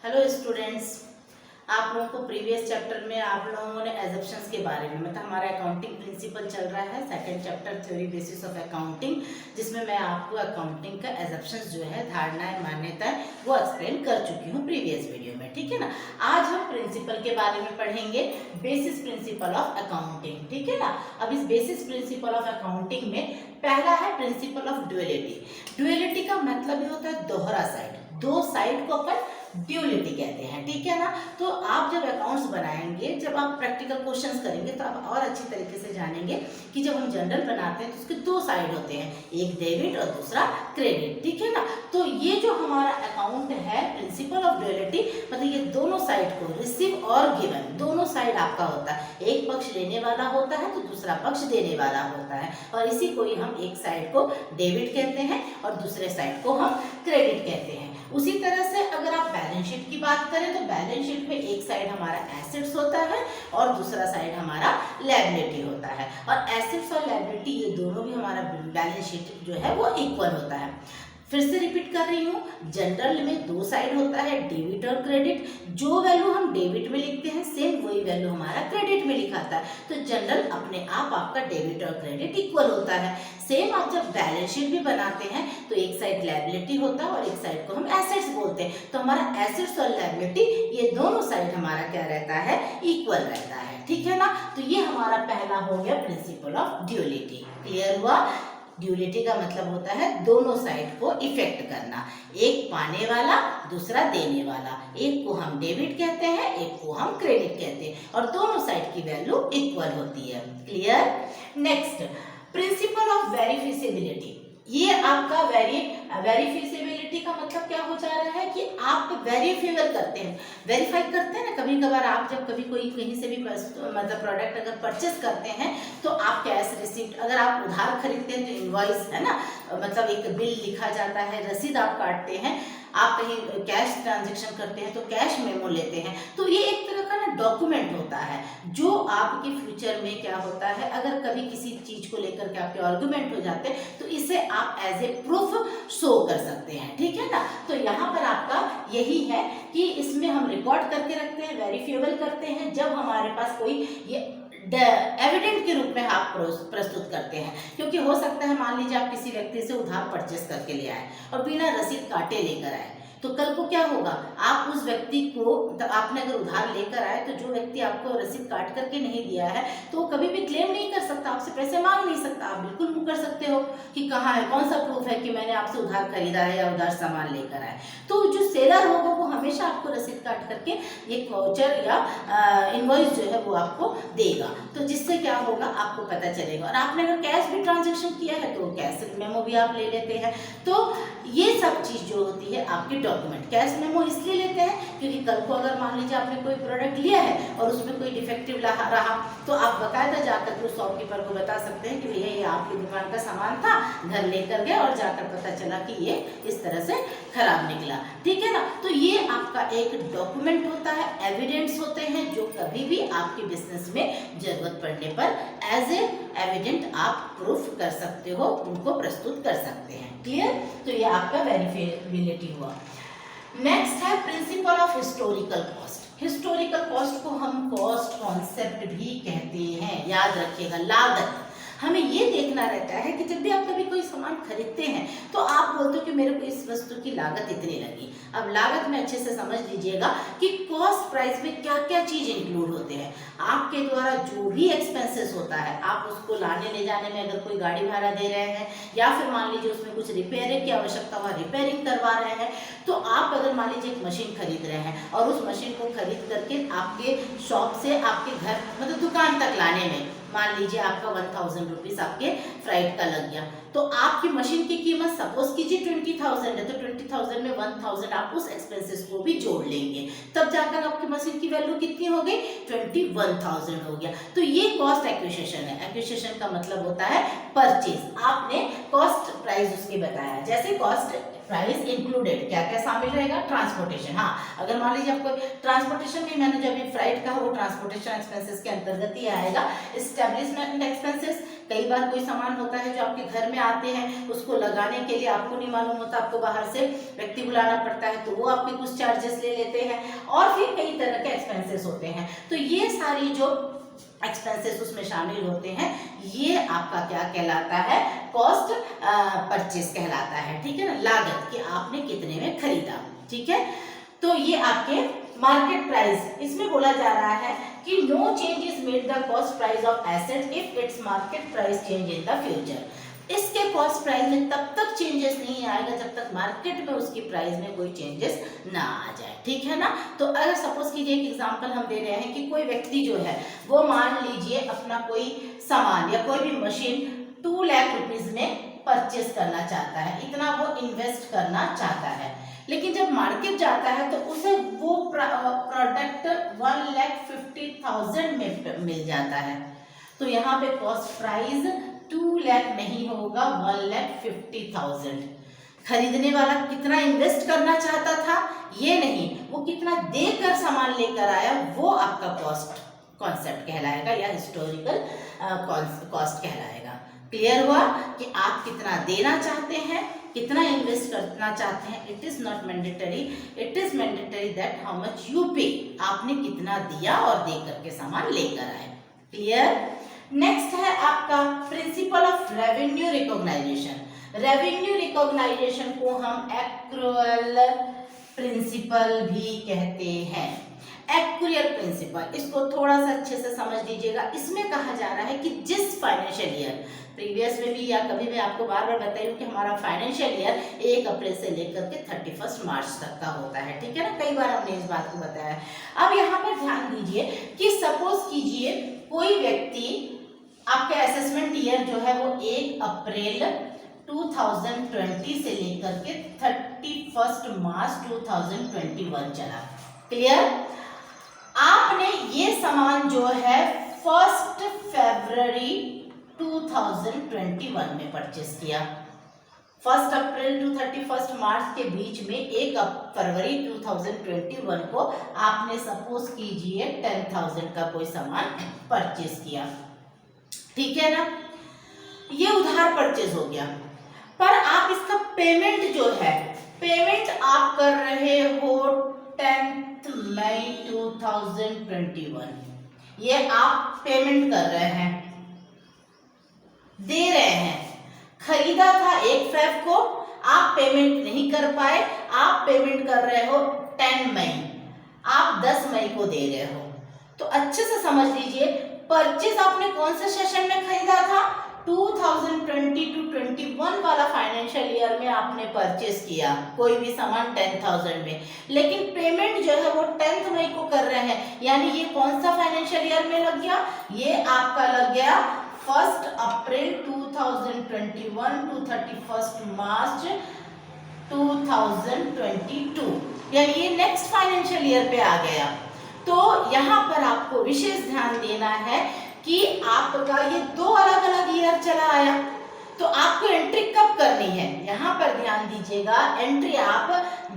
Hello students, आप लोगों को प्रीवियस चैप्टर में आप लोगों ने एजम्पशंस के बारे में मतलब हमारा अकाउंटिंग प्रिंसिपल चल रहा है second chapter theory basis of accounting, जिसमें मैं आपको अकाउंटिंग का एजम्पशंस जो है धारणाएं मान्यताएं वो एक्सप्लेन कर चुकी हूँ प्रीवियस वीडियो में। ठीक है ना। आज हम प्रिंसिपल के बारे में पढ़ेंगे, बेसिस प्रिंसिपल ऑफ अकाउंटिंग। ठीक है ना। अब इस बेसिस प्रिंसिपल ऑफ अकाउंटिंग में पहला है प्रिंसिपल ऑफ ड्यूअलिटी। ड्यूअलिटी का मतलब ये होता है दोहरा साइड, दो साइड को अपन ड्यूअलिटी कहते हैं। ठीक है ना। तो आप जब अकाउंट्स बनाएंगे, जब आप प्रैक्टिकल क्वेश्चंस करेंगे तो आप और अच्छी तरीके से जानेंगे कि जब हम जनरल बनाते हैं तो उसके दो साइड होते हैं, एक डेबिट और दूसरा क्रेडिट। ठीक है ना। तो ये जो हमारा अकाउंट है प्रिंसिपल ऑफ ड्यूअलिटी, मतलब ये दोनों साइड को, रिसीव और गिवन, दोनों साइड आपका होता है। एक पक्ष लेने वाला होता है तो दूसरा पक्ष देने वाला होता है, और इसी को ही हम एक साइड को डेबिट कहते हैं और दूसरे साइड को हम क्रेडिट कहते हैं। उसी तरह से अगर आप बैलेंस शीट की बात करें तो बैलेंस शीट में एक साइड हमारा एसेट्स होता है और दूसरा साइड हमारा लायबिलिटी होता है, और एसेट्स और लायबिलिटी ये दोनों भी हमारा बैलेंस शीट जो है वो इक्वल होता है। फिर से रिपीट कर रही हूँ, जनरल में दो साइड होता है, डेबिट और क्रेडिट। जो वैल्यू हम डेबिट में लिखते हैं सेम वही वैल्यू हमारा क्रेडिट में लिखाता है, तो जनरल अपने आप आपका डेबिट और क्रेडिट इक्वल होता है। सेम आप जब बैलेंस शीट भी बनाते हैं तो एक साइड लायबिलिटी होता है और एक साइड को हम एसेट्स बोलते हैं, तो हमारा एसेट्स और लायबिलिटी ये दोनों साइड हमारा क्या रहता है, इक्वल रहता है। ठीक है ना। तो ये हमारा पहला हो गया प्रिंसिपल ऑफ ड्यूअलिटी। क्लियर हुआ। ड्यूअलिटी का मतलब होता है दोनों साइड को इफेक्ट करना, एक पाने वाला दूसरा देने वाला, एक को हम डेबिट कहते हैं एक को हम क्रेडिट कहते हैं, और दोनों साइड की वैल्यू इक्वल होती है। Clear. Next, principle of verifiability. ये आपका वेरिफिसिबिलिटी का मतलब क्या हो जा रहा है कि आप वेरीफाई करते हैं, वेरीफाई करते हैं ना। कभी कभार आप जब कभी कोई कहीं से भी मतलब प्रोडक्ट अगर परचेस करते हैं तो आप कैश रिसिप्ट, अगर आप उधार खरीदते हैं तो इनवॉइस है ना, मतलब एक बिल लिखा जाता है, रसीद आप काटते हैं, आप कहीं कैश ट्रांजैक्शन करते हैं तो कैश मेमो लेते हैं, तो ये एक तरह का ना डॉक्यूमेंट होता है जो आपके फ्यूचर में क्या होता है, अगर कभी किसी चीज को लेकर के आपके आर्गुमेंट हो जाते हैं तो इसे आप एज ए प्रूफ शो कर सकते हैं। ठीक है ना। तो यहाँ पर आपका यही है कि इसमें हम रिकॉर्ड करके रखते हैं, वेरीफाइबल करते हैं जब हमारे पास कोई ये एविडेंट के रूप में आप प्रस्तुत करते हैं, क्योंकि हो सकता है मान लीजिए आप किसी व्यक्ति से उधार परचेस करके ले आए और बिना रसीद काटे लेकर आए, तो कल को क्या होगा, आप उस व्यक्ति को, आपने अगर उधार लेकर आए तो जो व्यक्ति आपको रसीद काट करके नहीं दिया है तो वो कभी भी क्लेम नहीं कर सकता, आपसे पैसे मांग नहीं सकता। आप बिल्कुल मुँह कर सकते हो कि कहाँ है, कौन सा प्रूफ है कि मैंने आपसे उधार खरीदा है या उधार सामान लेकर आए। तो जो सेलर होगा वो हमेशा आपको रसीद काट करके एक वाउचर या इनवॉइस जो है वो आपको देगा, तो जिससे क्या होगा आपको पता चलेगा। और आपने अगर कैश भी ट्रांजेक्शन किया है तो कैश मेमो भी आप ले लेते हैं। तो ये सब चीज़ जो होती है आपकी डॉक्यूमेंट, कैश मेमो इसलिए लेते हैं क्योंकि कल को अगर मान लीजिए आपने कोई प्रोडक्ट लिया है और उसमें कोई डिफेक्टिव रहा तो आप बकायदा जाकर के उस शॉपकीपर को बता सकते हैं कि भैया ये आपकी दुकान का सामान था, घर लेकर गए और जाकर पता चला कि ये इस तरह से खराब निकला। ठीक है ना। तो ये आपका एक डॉक्यूमेंट होता है, एविडेंस होते हैं जो कभी भी आपके बिजनेस में जरूरत पड़ने पर एज ए एविडेंट आप प्रूफ कर सकते हो, उनको प्रस्तुत कर सकते हैं। क्लियर। तो ये आपका वेरिफिएबिलिटी हुआ। नेक्स्ट है principle of historical cost. Historical cost को हम कॉस्ट कॉन्सेप्ट भी कहते हैं, याद रखिएगा। लागत, हमें ये देखना रहता है कि जब भी आप कभी कोई सामान खरीदते हैं तो आप बोलते हो कि मेरे को इस वस्तु की लागत इतनी लगी। अब लागत में अच्छे से समझ लीजिएगा कि कॉस्ट प्राइस में क्या क्या चीज इंक्लूड होते हैं। आपके द्वारा जो भी एक्सपेंसेस होता है, आप उसको लाने ले जाने में अगर कोई गाड़ी भाड़ा दे रहे हैं या फिर मान लीजिए उसमें कुछ रिपेयरिंग की आवश्यकता हुआ, रिपेयरिंग करवा रहे हैं, तो आप अगर मान लीजिए एक मशीन खरीद रहे हैं और उस मशीन को खरीद करके आपके शॉप से आपके घर मतलब दुकान तक लाने में मान लीजिए आपका 1000 रुपीज आपके फ्राइट का लग गया, तो आपकी मशीन की कीमत सपोज कीजिए 20,000 है, तो 20,000 में 1000 आप उस एक्सपेंसेस को भी जोड़ लेंगे, तब जाकर आपकी मशीन की वैल्यू कितनी हो गई, 21,000 हो गया। तो ये कॉस्ट एक्विजिशन है। एक्विजिशन का मतलब होता है परचेज, आपने कॉस्ट प्राइस उसके बताया। जैसे कॉस्ट प्राइस इंक्लूडेड, क्या क्या शामिल रहेगा, ट्रांसपोर्टेशन। हाँ, अगर मान लीजिए आपको ट्रांसपोर्टेशन भी मैंने जब ये फ्राइट कहा, वो ट्रांसपोर्टेशन एक्सपेंसेस के अंतर्गत ही आएगा। एस्टेब्लिशमेंट एक्सपेंसेस, कई बार कोई सामान होता है जो आपके घर में आते हैं, उसको लगाने के लिए आपको नहीं मालूम होता, आपको बाहर से व्यक्ति बुलाना पड़ता है, तो वो आपके कुछ चार्जेस ले लेते हैं। और फिर कई तरह के एक्सपेंसेस होते हैं, तो ये सारी जो एक्सपेंसेस उसमें शामिल होते हैं, ये आपका क्या कहलाता है, कॉस्ट परचेज कहलाता है। ठीक है ना, लागत कि आपने कितने में खरीदा। ठीक है, तो ये आपके मार्केट प्राइस, इसमें बोला जा रहा है कि no change is made the cost price of asset if it's market price change in the future. इसके कॉस्ट प्राइस में तब तक चेंजेस नहीं आएगा जब तक मार्केट में उसकी प्राइस में कोई चेंजेस ना आ जाए। ठीक है ना, तो अगर सपोज कीजिए एक एग्जांपल हम दे रहे हैं कि कोई व्यक्ति जो है वो मान लीजिए अपना कोई सामान या कोई भी मशीन 2 लाख रुपीज में परचेस करना चाहता है, इतना वो इन्वेस्ट करना चाहता है, लेकिन जब मार्केट जाता है तो उसे वो प्रोडक्ट 1,50,000 में मिल जाता है। तो यहाँ पे कॉस्ट प्राइस 2 लाख नहीं होगा, 1,50,000। खरीदने वाला कितना इन्वेस्ट करना चाहता था ये नहीं, वो कितना देकर सामान लेकर आया, वो आपका कॉस्ट कॉन्सेप्ट कहलाएगा या हिस्टोरिकल कॉस्ट कहलाएगा। क्लियर हुआ कि आप कितना देना चाहते हैं, कितना इन्वेस्ट करना चाहते हैं। It is not mandatory, it is mandatory that how much you पे, आपने कितना दिया और दे करके सामान लेकर आए। क्लियर। नेक्स्ट है आपका principal of revenue recognisation. Revenue recognisation को हम एक्रूअल प्रिंसिपल भी कहते हैं। एक्रूअल प्रिंसिपल, इसको थोड़ा सा अच्छे से समझ लीजिएगा। इसमें कहा जा रहा है कि जिस फाइनेंशियल ईयर, प्रीवियस में भी या कभी मैं आपको बार बार बताई हूँ कि हमारा फाइनेंशियल ईयर 1 अप्रैल से लेकर के 31 मार्च तक का होता है। ठीक है ना, कई बार हमने इस बात को बताया। अब यहाँ पर ध्यान दीजिए कि सपोज कीजिए कोई व्यक्ति, आपका असेसमेंट ईयर जो है वो 1 अप्रैल 2020 से लेकर के 31 मार्च 2021 चला। क्लियर। आपने ये सामान जो है 1 फरवरी 2021 में परचेस किया। 1 अप्रैल टू 31 मार्च के बीच में 1 फरवरी 2021 को आपने सपोज कीजिए 10,000 का कोई सामान परचेस किया। ठीक है ना, ये उधार परचेज हो गया, पर आप इसका पेमेंट जो है, पेमेंट आप कर रहे हो 10 मई 2021। ये आप पेमेंट कर रहे हैं, दे रहे हैं। खरीदा था 1 फेब को, आप पेमेंट नहीं कर पाए, आप पेमेंट कर रहे हो 10 मई, आप 10 मई को दे रहे हो। तो अच्छे से समझ लीजिए, परचेज आपने कौन से सेशन में खरीदा था, 2020-21 वाला फाइनेंशियल ईयर में आपने परचेस किया कोई भी सामान 10,000 में, लेकिन पेमेंट जो है वो 10 मई को कर रहे हैं। यानी ये कौन सा फाइनेंशियल ईयर में लग गया, ये आपका लग गया 1 अप्रैल 2021 टू 31 मार्च 2022, यानी ये नेक्स्ट फाइनेंशियल ईयर पे आ गया। तो यहाँ पर आपको विशेष ध्यान देना है कि आपका ये 2 अलग अलग ईयर चला आया, तो आपको एंट्री कब करनी है, यहाँ पर ध्यान दीजिएगा। एंट्री आप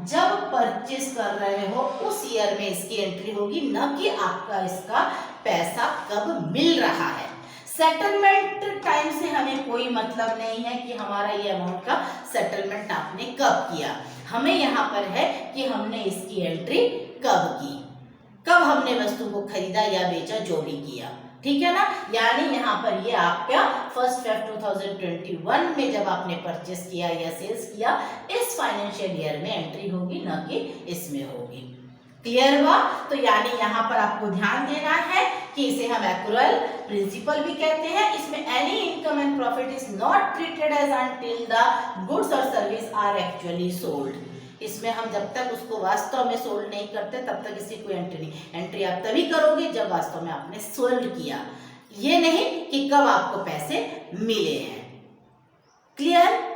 जब परचेस कर रहे हो उस ईयर में इसकी एंट्री होगी, न कि आपका इसका पैसा कब मिल रहा है। सेटलमेंट टाइम से हमें कोई मतलब नहीं है कि हमारा ये अमाउंट का सेटलमेंट आपने कब किया, हमें यहाँ पर है कि हमने इसकी एंट्री कब की, कब हमने वस्तु को खरीदा या बेचा, जो भी किया। ठीक है ना, यानी यहाँ पर ये आपका 1 फेब 2021 में जब आपने परचेस किया या सेल्स किया, इस फाइनेंशियल ईयर में एंट्री होगी, न कि इसमें होगी। क्लियर हुआ। तो यानी यहाँ पर आपको ध्यान देना है कि इसे हम एक्रूअल प्रिंसिपल भी कहते हैं। इसमें any income and profit is not treated as until the goods और सर्विस आर एक्चुअली सोल्ड। इसमें हम जब तक उसको वास्तव में सोल्ड नहीं करते तब तक इसकी कोई एंट्री नहीं। एंट्री आप तभी करोगे जब वास्तव में आपने सोल्ड किया, ये नहीं कि कब आपको पैसे मिले हैं। क्लियर।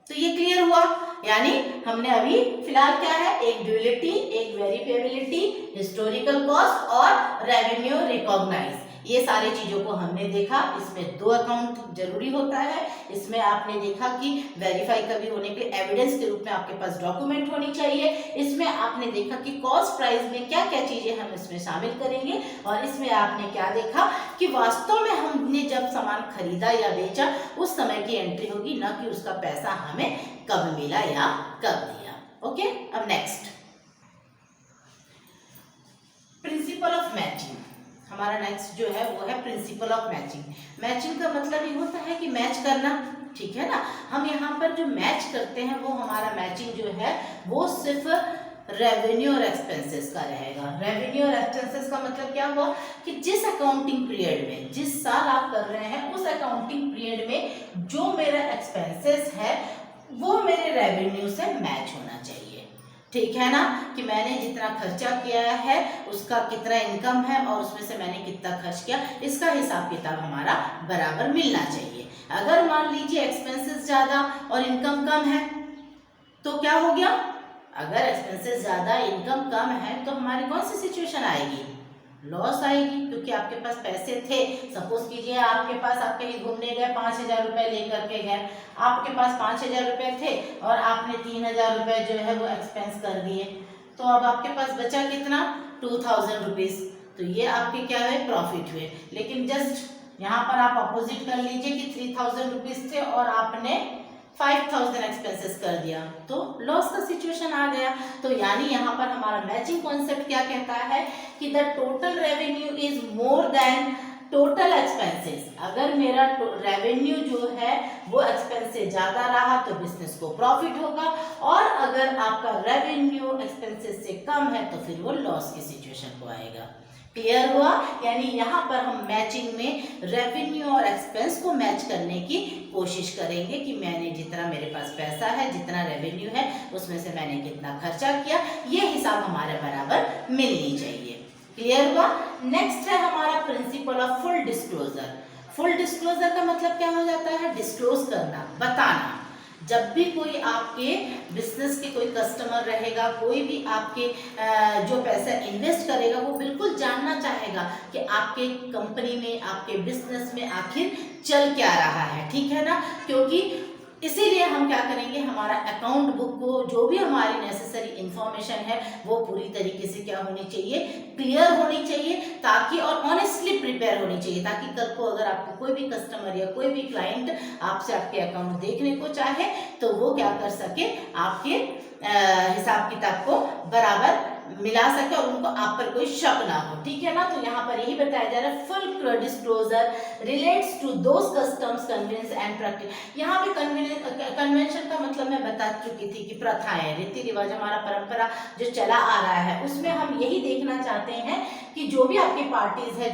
तो ये क्लियर हुआ, यानी हमने अभी फिलहाल क्या है, एक ड्यूलिटी, एक वेरिफिएबिलिटी, हिस्टोरिकल कॉस्ट और रेवेन्यू रिकॉग्नाइज, ये सारी चीज़ों को हमने देखा। इसमें 2 अकाउंट जरूरी होता है। इसमें आपने देखा कि वेरीफाई कभी होने के लिए एविडेंस के रूप में आपके पास डॉक्यूमेंट होनी चाहिए। इसमें आपने देखा कि कॉस्ट प्राइस में क्या क्या चीज़ें हम इसमें शामिल करेंगे, और इसमें आपने क्या देखा कि वास्तव में हमने जब सामान खरीदा या बेचा उस समय की एंट्री होगी, ना कि उसका पैसा हमें कब मिला या कब दिया। ओके, अब नेक्स्ट प्रिंसिपल ऑफ मैचिंग। हमारा नेक्स्ट जो है वो है प्रिंसिपल ऑफ मैचिंग। मैचिंग का मतलब ये होता है कि मैच करना, ठीक है ना। हम यहाँ पर जो मैच करते हैं वो हमारा मैचिंग जो है वो सिर्फ रेवेन्यू और एक्सपेंसेस का रहेगा। रेवेन्यू और एक्सपेंसेस का मतलब क्या हुआ कि जिस अकाउंटिंग पीरियड में, जिस साल आप कर रहे हैं उस अकाउंटिंग पीरियड में जो मेरा एक्सपेंसेस है वो मेरे रेवेन्यू से मैच होना चाहिए, ठीक है ना। कि मैंने जितना खर्चा किया है उसका कितना इनकम है और उसमें से मैंने कितना खर्च किया, इसका हिसाब किताब हमारा बराबर मिलना चाहिए। अगर मान लीजिए एक्सपेंसेस ज़्यादा और इनकम कम है तो क्या हो गया, अगर एक्सपेंसेस ज़्यादा इनकम कम है तो हमारी कौन सी सिचुएशन आएगी, लॉस आएगी, क्योंकि आपके पास पैसे थे। सपोज कीजिए आपके पास, आप कहीं घूमने गए, 5,000 रुपये लेकर के गए, आपके पास 5,000 रुपये थे और आपने 3,000 रुपये जो है वो एक्सपेंस कर दिए, तो अब आपके पास बचा कितना, 2,000 रुपीज़। तो ये आपके क्या है, प्रॉफिट हुए। लेकिन जस्ट यहाँ पर आप अपोजिट कर लीजिए कि 3,000 रुपीज़ थे और आपने 5,000 एक्सपेंसेस कर दिया, तो लॉस का सिचुएशन आ गया। तो यानी यहाँ पर हमारा मैचिंग कॉन्सेप्ट क्या कहता है कि the total revenue is more than total expenses. अगर मेरा रेवेन्यू जो है वो एक्सपेंस से ज़्यादा रहा तो बिजनेस को प्रॉफिट होगा, और अगर आपका रेवेन्यू एक्सपेंसेस से कम है तो फिर वो लॉस की सिचुएशन को आएगा। क्लियर हुआ। यानी यहाँ पर हम मैचिंग में रेवेन्यू और एक्सपेंस को मैच करने की कोशिश करेंगे कि मैंने जितना, मेरे पास पैसा है, जितना रेवेन्यू है उसमें से मैंने कितना खर्चा किया, ये हिसाब हमारे बराबर मिलनी चाहिए। क्लियर हुआ। नेक्स्ट है हमारा principle of full disclosure. Full disclosure का मतलब क्या हो जाता है, डिस्क्लोज करना, बताना। जब भी कोई आपके बिजनेस के कोई कस्टमर रहेगा, कोई भी आपके जो पैसा इन्वेस्ट करेगा वो बिल्कुल जानना चाहेगा कि आपके कंपनी में, आपके बिजनेस में आखिर चल क्या रहा है, ठीक है ना। क्योंकि इसीलिए हम क्या करेंगे, हमारा अकाउंट बुक को जो भी हमारी नेसेसरी इंफॉर्मेशन है वो पूरी तरीके से क्या होनी चाहिए, क्लियर होनी चाहिए, ताकि और ऑनेस्टली प्रिपेयर होनी चाहिए, ताकि कल को अगर आपको कोई भी कस्टमर या कोई भी क्लाइंट आपसे आपके अकाउंट देखने को चाहे तो वो क्या कर सके, आपके हिसाब किताब को बराबर मिला सके और उनको आप पर कोई शक ना हो, ठीक है ना। तो यहाँ पर यही बताया जा रहा है, full disclosure relates to those customs, conventions and practice. यहाँ पे कन्वेंशन का मतलब मैं बता चुकी थी कि प्रथाएं, रीति रिवाज, हमारा परंपरा जो चला आ रहा है उसमें हम यही देखना चाहते हैं कि जो भी आपकी पार्टीज है,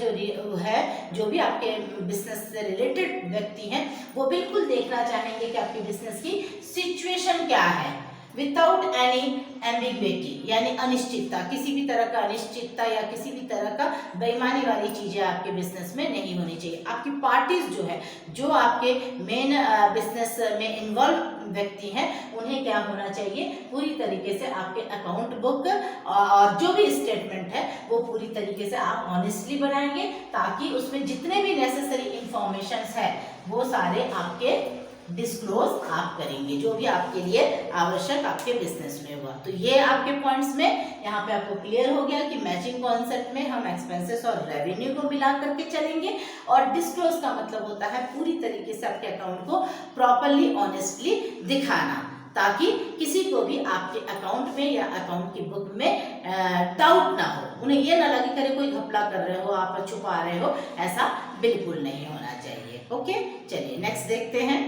जो भी आपके बिजनेस से रिलेटेड व्यक्ति हैं, वो बिल्कुल देखना चाहेंगे कि आपके बिजनेस की सिचुएशन क्या है, विदाउट एनी एम्बिग्विटी, यानी अनिश्चितता, किसी भी तरह का अनिश्चितता या किसी भी तरह का बेईमानी वाली चीजें आपके बिजनेस में नहीं होनी चाहिए। आपकी पार्टीज जो है, जो आपके मेन बिजनेस में इन्वॉल्व व्यक्ति हैं, उन्हें क्या होना चाहिए, पूरी तरीके से आपके अकाउंट बुक और जो भी स्टेटमेंट है वो पूरी तरीके से आप ऑनेस्टली बनाएंगे, ताकि उसमें जितने भी नेसेसरी इंफॉर्मेशंस है वो सारे आपके डिस्क्लोज आप करेंगे, जो भी आपके लिए आवश्यक आपके बिजनेस में हुआ। तो ये आपके पॉइंट्स में यहाँ पे आपको क्लियर हो गया कि मैचिंग कॉन्सेप्ट में हम एक्सपेंसेस और रेवेन्यू को मिला करके चलेंगे, और डिस्क्लोज का मतलब होता है पूरी तरीके से आपके अकाउंट को प्रॉपरली ऑनेस्टली दिखाना, ताकि किसी को भी आपके अकाउंट में या अकाउंट की बुक में डाउट ना हो, उन्हें ये ना लगे करे कोई घपला कर रहे हो, आप छुपा रहे हो, ऐसा बिल्कुल नहीं होना चाहिए। ओके, चलिए नेक्स्ट देखते हैं।